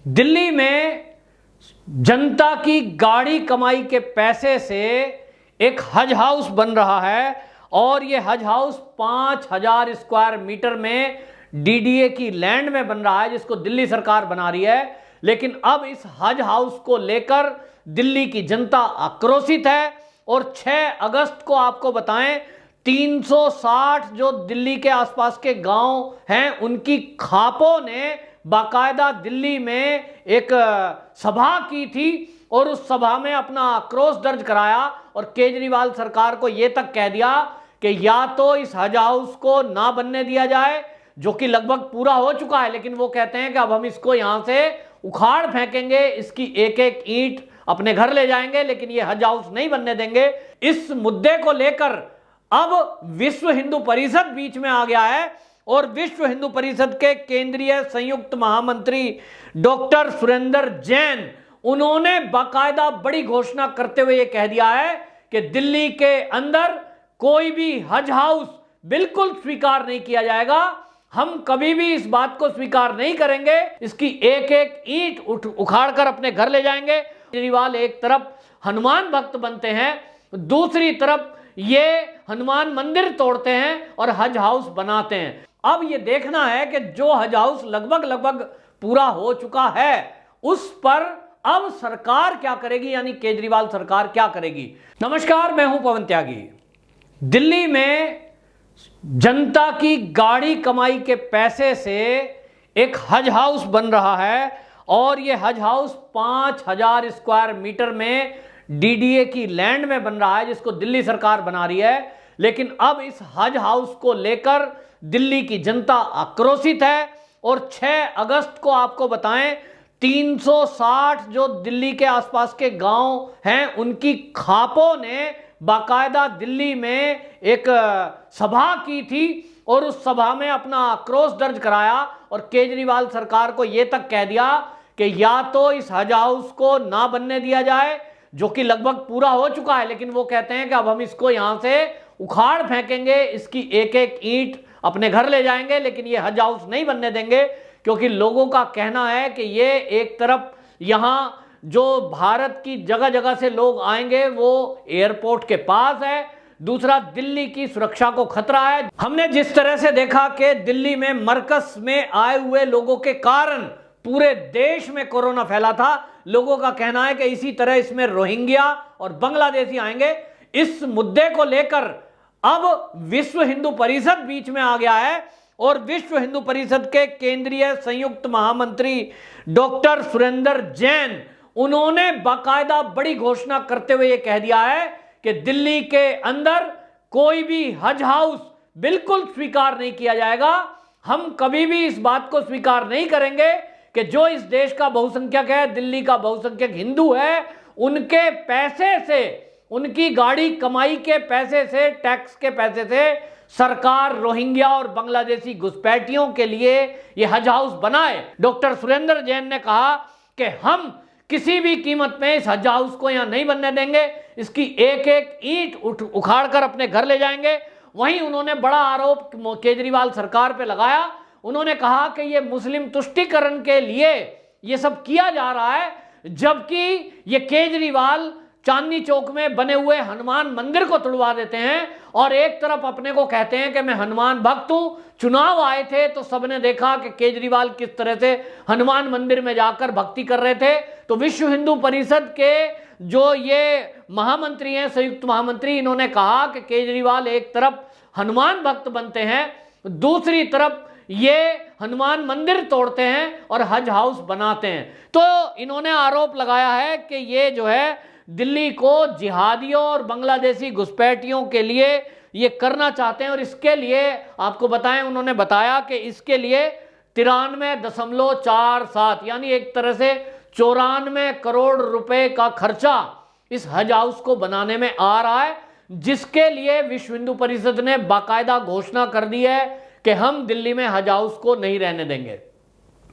दिल्ली में जनता की गाड़ी कमाई के पैसे से एक हज हाउस बन रहा है और ये हज हाउस 5000 स्क्वायर मीटर में डीडीए की लैंड में बन रहा है, जिसको दिल्ली सरकार बना रही है। लेकिन अब इस हज हाउस को लेकर दिल्ली की जनता आक्रोशित है और 6 अगस्त को आपको बताएं 360 जो दिल्ली के आसपास के गांव हैं उनकी खापों ने बाकायदा दिल्ली में एक सभा की थी और उस सभा में अपना आक्रोश दर्ज कराया और केजरीवाल सरकार को यह तक कह दिया कि या तो इस हज हाउस को ना बनने दिया जाए, जो कि लगभग पूरा हो चुका है, लेकिन वो कहते हैं कि अब हम इसको यहां से उखाड़ फेंकेंगे, इसकी एक एक ईंट अपने घर ले जाएंगे, लेकिन ये हज हाउस नहीं बनने देंगे। इस मुद्दे को लेकर अब विश्व हिंदू परिषद बीच में आ गया है और विश्व हिंदू परिषद के केंद्रीय संयुक्त महामंत्री डॉक्टर सुरेंद्र जैन, उन्होंने बाकायदा बड़ी घोषणा करते हुए यह कह दिया है कि दिल्ली के अंदर कोई भी हज हाउस बिल्कुल स्वीकार नहीं किया जाएगा। हम कभी भी इस बात को स्वीकार नहीं करेंगे, इसकी एक एक ईंट उखाड़ कर अपने घर ले जाएंगे। केजरीवाल एक तरफ हनुमान भक्त बनते हैं, दूसरी तरफ ये हनुमान मंदिर तोड़ते हैं और हज हाउस बनाते हैं। अब ये देखना है कि जो हज हाउस लगभग पूरा हो चुका है उस पर अब सरकार क्या करेगी, यानी केजरीवाल सरकार क्या करेगी। नमस्कार, मैं हूं पवन त्यागी। दिल्ली में जनता की गाड़ी कमाई के पैसे से एक हज हाउस बन रहा है और यह हज हाउस 5000 स्क्वायर मीटर में डीडीए की लैंड में बन रहा है, जिसको दिल्ली सरकार बना रही है। लेकिन अब इस हज हाउस को लेकर दिल्ली की जनता आक्रोशित है और 6 अगस्त को आपको बताएं 360 जो दिल्ली के आसपास के गांव हैं उनकी खापों ने बाकायदा दिल्ली में एक सभा की थी और उस सभा में अपना आक्रोश दर्ज कराया और केजरीवाल सरकार को यह तक कह दिया कि या तो इस हज हाउस को ना बनने दिया जाए, जो कि लगभग पूरा हो चुका है, लेकिन वो कहते हैं कि अब हम इसको यहां से उखाड़ फेंकेंगे, इसकी एक एक ईंट अपने घर ले जाएंगे, लेकिन ये हज हाउस नहीं बनने देंगे। क्योंकि लोगों का कहना है कि ये एक तरफ यहां जो भारत की जगह जगह से लोग आएंगे वो एयरपोर्ट के पास है, दूसरा दिल्ली की सुरक्षा को खतरा है। हमने जिस तरह से देखा कि दिल्ली में मरकज में आए हुए लोगों के कारण पूरे देश में कोरोना फैला था, लोगों का कहना है कि इसी तरह इसमें रोहिंग्या और बांग्लादेशी आएंगे। इस मुद्दे को लेकर अब विश्व हिंदू परिषद बीच में आ गया है और विश्व हिंदू परिषद के केंद्रीय संयुक्त महामंत्री डॉक्टर सुरेंद्र जैन, उन्होंने बाकायदा बड़ी घोषणा करते हुए यह कह दिया है कि दिल्ली के अंदर कोई भी हज हाउस बिल्कुल स्वीकार नहीं किया जाएगा। हम कभी भी इस बात को स्वीकार नहीं करेंगे कि जो इस देश का बहुसंख्यक है, दिल्ली का बहुसंख्यक हिंदू है, उनके पैसे से, उनकी गाड़ी कमाई के पैसे से, टैक्स के पैसे से सरकार रोहिंग्या और बांग्लादेशी घुसपैठियों के लिए यह हज हाउस बनाए। डॉक्टर सुरेंद्र जैन ने कहा कि हम किसी भी कीमत में इस हज हाउस को यहां नहीं बनने देंगे, इसकी एक एक ईंट उखाड़ कर अपने घर ले जाएंगे। वहीं उन्होंने बड़ा आरोप केजरीवाल सरकार पे लगाया। उन्होंने कहा कि ये मुस्लिम तुष्टीकरण के लिए ये सब किया जा रहा है, जबकि ये केजरीवाल चांदनी चौक में बने हुए हनुमान मंदिर को तोड़वा देते हैं और एक तरफ अपने को कहते हैं कि मैं हनुमान भक्त हूं। चुनाव आए थे तो सबने देखा कि केजरीवाल किस तरह से हनुमान मंदिर में जाकर भक्ति कर रहे थे। तो विश्व हिंदू परिषद के जो ये महामंत्री हैं, संयुक्त महामंत्री, इन्होंने कहा कि केजरीवाल एक तरफ हनुमान भक्त बनते हैं, दूसरी तरफ ये हनुमान मंदिर तोड़ते हैं और हज हाउस बनाते हैं। तो इन्होंने आरोप लगाया है कि ये जो है दिल्ली को जिहादियों और बांग्लादेशी घुसपैठियों के लिए ये करना चाहते हैं और इसके लिए आपको बताएं, उन्होंने बताया कि इसके लिए 93.47 यानी एक तरह से 94 करोड़ रुपए का खर्चा इस हज हाउस को बनाने में आ रहा है, जिसके लिए विश्व हिंदू परिषद ने बाकायदा घोषणा कर दी है कि हम दिल्ली में हज हाउस को नहीं रहने देंगे।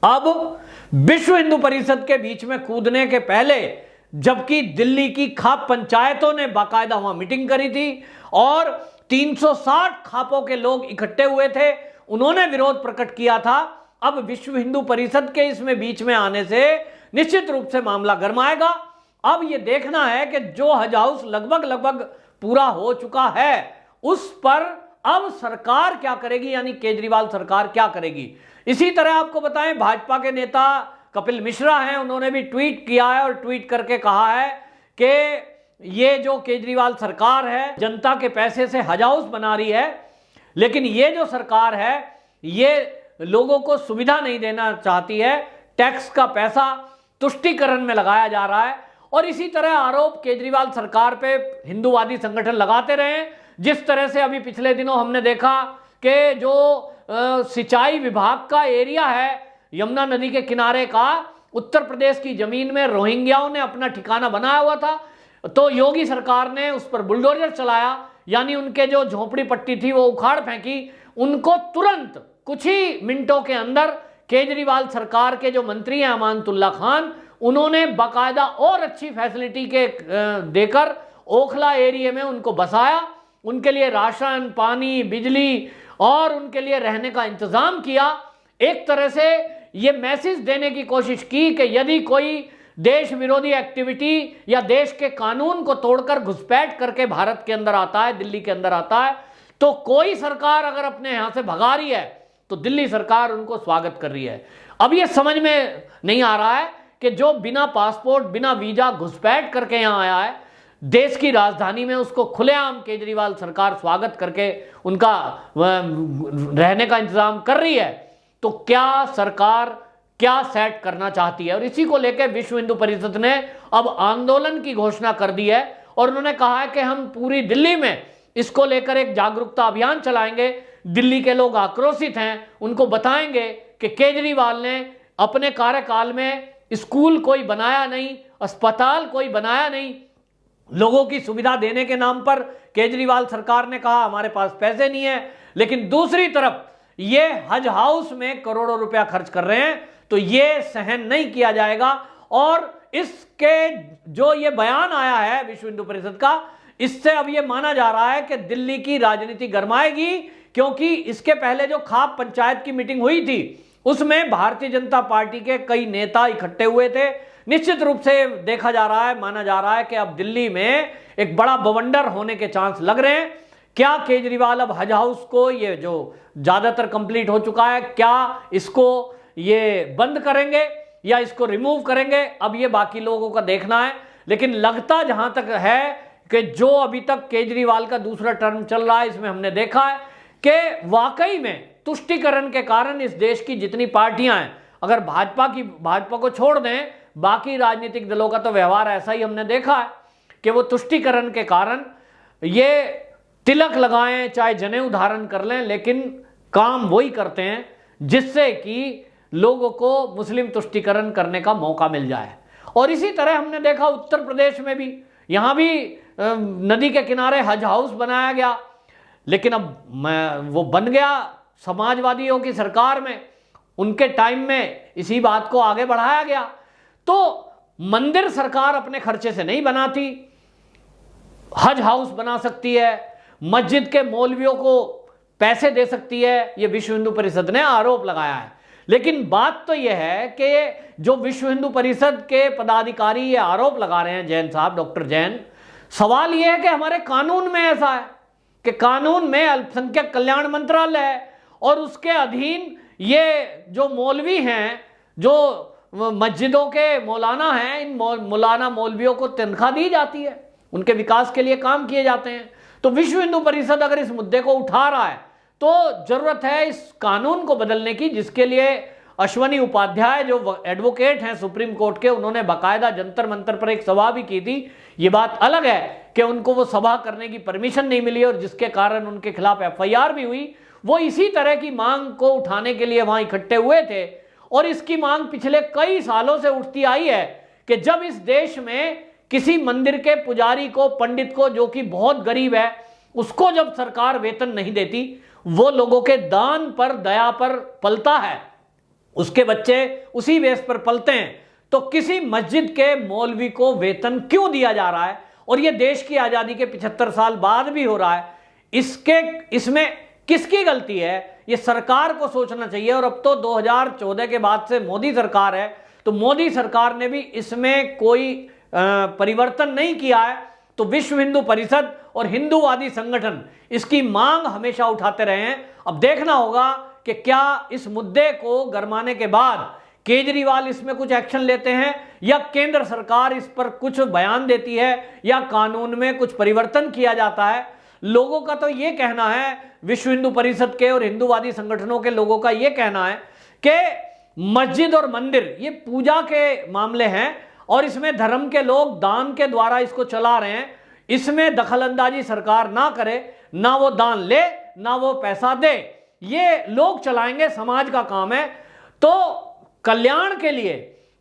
अब विश्व हिंदू परिषद के बीच में कूदने के पहले, जबकि दिल्ली की खाप पंचायतों ने बाकायदा वहां मीटिंग करी थी और 360 खापों के लोग इकट्ठे हुए थे, उन्होंने विरोध प्रकट किया था अब विश्व हिंदू परिषद के इसमें बीच में आने से निश्चित रूप से मामला गरमाएगा। अब यह देखना है कि जो हज हाउस लगभग पूरा हो चुका है उस पर अब सरकार क्या करेगी, यानी केजरीवाल सरकार क्या करेगी। इसी तरह आपको बताएं, भाजपा के नेता कपिल मिश्रा हैं, उन्होंने भी ट्वीट किया है और ट्वीट करके कहा है कि ये जो केजरीवाल सरकार है जनता के पैसे से हज हाउस बना रही है, लेकिन ये जो सरकार है ये लोगों को सुविधा नहीं देना चाहती है, टैक्स का पैसा तुष्टीकरण में लगाया जा रहा है। और इसी तरह आरोप केजरीवाल सरकार पे हिंदूवादी संगठन लगाते रहे। जिस तरह से अभी पिछले दिनों हमने देखा कि जो सिंचाई विभाग का एरिया है यमुना नदी के किनारे का, उत्तर प्रदेश की जमीन में रोहिंग्याओं ने अपना ठिकाना बनाया हुआ था, तो योगी सरकार ने उस पर बुलडोजर चलाया, यानी उनके जो झोपड़ी पट्टी थी वो उखाड़ फेंकी। उनको तुरंत कुछ ही मिनटों के अंदर केजरीवाल सरकार के जो मंत्री हैं अमानतुल्ला खान, उन्होंने बाकायदा और अच्छी फैसिलिटी के देकर ओखला एरिया में उनको बसाया, उनके लिए राशन, पानी, बिजली और उनके लिए रहने का इंतजाम किया। एक तरह से ये मैसेज देने की कोशिश की कि यदि कोई देश विरोधी एक्टिविटी या देश के कानून को तोड़कर घुसपैठ करके भारत के अंदर आता है, दिल्ली के अंदर आता है, तो कोई सरकार अगर अपने यहां से भगा रही है तो दिल्ली सरकार उनको स्वागत कर रही है। अब ये समझ में नहीं आ रहा है कि जो बिना पासपोर्ट, बिना वीजा घुसपैठ करके यहां आया है देश की राजधानी में, उसको खुलेआम केजरीवाल सरकार स्वागत करके उनका रहने का इंतजाम कर रही है, तो क्या सरकार क्या सेट करना चाहती है। और इसी को लेकर विश्व हिंदू परिषद ने अब आंदोलन की घोषणा कर दी है और उन्होंने कहा है कि हम पूरी दिल्ली में इसको लेकर एक जागरूकता अभियान चलाएंगे। दिल्ली के लोग आक्रोशित हैं, उनको बताएंगे कि केजरीवाल ने अपने कार्यकाल में स्कूल कोई बनाया नहीं, अस्पताल कोई बनाया नहीं, लोगों की सुविधा देने के नाम पर केजरीवाल सरकार ने कहा हमारे पास पैसे नहीं है, लेकिन दूसरी तरफ ये हज हाउस में करोड़ों रुपया खर्च कर रहे हैं, तो ये सहन नहीं किया जाएगा। और इसके जो ये बयान आया है विश्व हिंदू परिषद का, इससे अब ये माना जा रहा है कि दिल्ली की राजनीति गरमाएगी, क्योंकि इसके पहले जो खाप पंचायत की मीटिंग हुई थी उसमें भारतीय जनता पार्टी के कई नेता इकट्ठे हुए थे। निश्चित रूप से देखा जा रहा है, माना जा रहा है कि अब दिल्ली में एक बड़ा बवंडर होने के चांस लग रहे हैं। क्या केजरीवाल अब हज हाउस को, ये जो ज्यादातर कंप्लीट हो चुका है, क्या इसको ये बंद करेंगे या इसको रिमूव करेंगे, अब ये बाकी लोगों का देखना है। लेकिन लगता जहां तक है कि जो अभी तक केजरीवाल का दूसरा टर्म चल रहा है, इसमें हमने देखा है कि वाकई में तुष्टीकरण के कारण इस देश की जितनी पार्टियां हैं, अगर भाजपा को छोड़ दें, बाकी राजनीतिक दलों का तो व्यवहार ऐसा ही हमने देखा है कि वो तुष्टीकरण के कारण ये तिलक लगाएं, चाहे जनेऊ धारण कर लें, लेकिन काम वही करते हैं जिससे कि लोगों को मुस्लिम तुष्टीकरण करने का मौका मिल जाए। और इसी तरह हमने देखा उत्तर प्रदेश में भी, यहां भी नदी के किनारे हज हाउस बनाया गया, लेकिन अब वो बन गया समाजवादियों की सरकार में, उनके टाइम में इसी बात को आगे बढ़ाया गया। तो मंदिर सरकार अपने खर्चे से नहीं बनाती, हज हाउस बना सकती है, मस्जिद के मौलवियों को पैसे दे सकती है, ये विश्व हिंदू परिषद ने आरोप लगाया है। लेकिन बात तो यह है कि जो विश्व हिंदू परिषद के पदाधिकारी ये आरोप लगा रहे हैं, जैन साहब, डॉक्टर जैन, सवाल यह है कि हमारे कानून में ऐसा है कि कानून में अल्पसंख्यक कल्याण मंत्रालय है और उसके अधीन ये जो मौलवी हैं, जो मस्जिदों के मौलाना हैं, इन मौलाना मौलवियों को तनख्वाह दी जाती है, उनके विकास के लिए काम किए जाते हैं। तो विश्व हिंदू परिषद अगर इस मुद्दे को उठा रहा है तो जरूरत है इस कानून को बदलने की, जिसके लिए अश्वनी उपाध्याय जो एडवोकेट हैं सुप्रीम कोर्ट के, उन्होंने बाकायदा जंतर मंतर पर एक सभा भी की थी। ये बात अलग है कि उनको वो सभा करने की परमिशन नहीं मिली और जिसके कारण उनके खिलाफ FIR भी हुई। वो इसी तरह की मांग को उठाने के लिए वहां इकट्ठे हुए थे और इसकी मांग पिछले कई सालों से उठती आई है कि जब इस देश में किसी मंदिर के पुजारी को, पंडित को, जो कि बहुत गरीब है, उसको जब सरकार वेतन नहीं देती, वो लोगों के दान पर, दया पर पलता है, उसके बच्चे उसी बेस पर पलते हैं, तो किसी मस्जिद के मौलवी को वेतन क्यों दिया जा रहा है? और ये देश की आजादी के 75 साल बाद भी हो रहा है। इसमें किसकी गलती है? ये सरकार को सोचना चाहिए। और अब तो 2014 के बाद से मोदी सरकार है, तो मोदी सरकार ने भी इसमें कोई परिवर्तन नहीं किया है। तो विश्व हिंदू परिषद और हिंदूवादी संगठन इसकी मांग हमेशा उठाते रहे हैं। अब देखना होगा कि क्या इस मुद्दे को गरमाने के बाद केजरीवाल इसमें कुछ एक्शन लेते हैं या केंद्र सरकार इस पर कुछ बयान देती है या कानून में कुछ परिवर्तन किया जाता है। लोगों का तो ये कहना है, विश्व हिंदू परिषद के और हिंदूवादी संगठनों के लोगों का ये कहना है कि मस्जिद और मंदिर ये पूजा के मामले हैं और इसमें धर्म के लोग दान के द्वारा इसको चला रहे हैं। इसमें दखलंदाजी सरकार ना करे, ना वो दान ले ना वो पैसा दे, ये लोग चलाएंगे, समाज का काम है। तो कल्याण के लिए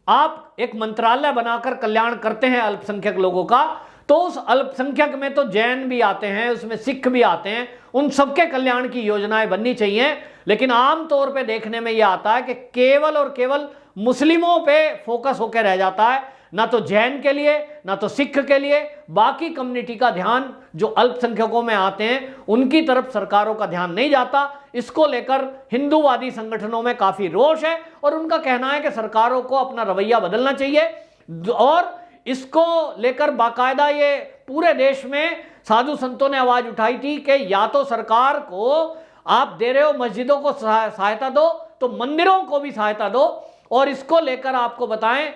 आप एक मंत्रालय बनाकर कल्याण करते हैं अल्पसंख्यक लोगों का, तो उस अल्पसंख्यक में तो जैन भी आते हैं, उसमें सिख भी आते हैं, उन सबके कल्याण की योजनाएं बननी चाहिए। लेकिन आमतौर पे देखने में यह आता है कि केवल और केवल मुस्लिमों पे फोकस होकर रह जाता है, ना तो जैन के लिए ना तो सिख के लिए। बाकी कम्युनिटी का ध्यान जो अल्पसंख्यकों में आते हैं उनकी तरफ सरकारों का ध्यान नहीं जाता। इसको लेकर हिंदूवादी संगठनों में काफी रोष है और उनका कहना है कि सरकारों को अपना रवैया बदलना चाहिए। और इसको लेकर बाकायदा ये पूरे देश में साधु संतों ने आवाज उठाई थी कि या तो सरकार को आप दे रहे हो मस्जिदों को सहायता दो तो मंदिरों को भी सहायता दो। और इसको लेकर आपको बताएं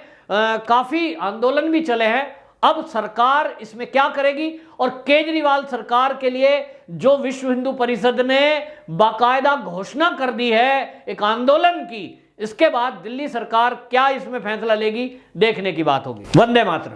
काफी आंदोलन भी चले हैं। अब सरकार इसमें क्या करेगी और केजरीवाल सरकार के लिए जो विश्व हिंदू परिषद ने बाकायदा घोषणा कर दी है एक आंदोलन की, इसके बाद दिल्ली सरकार क्या इसमें फैसला लेगी देखने की बात होगी। वंदे मातरम।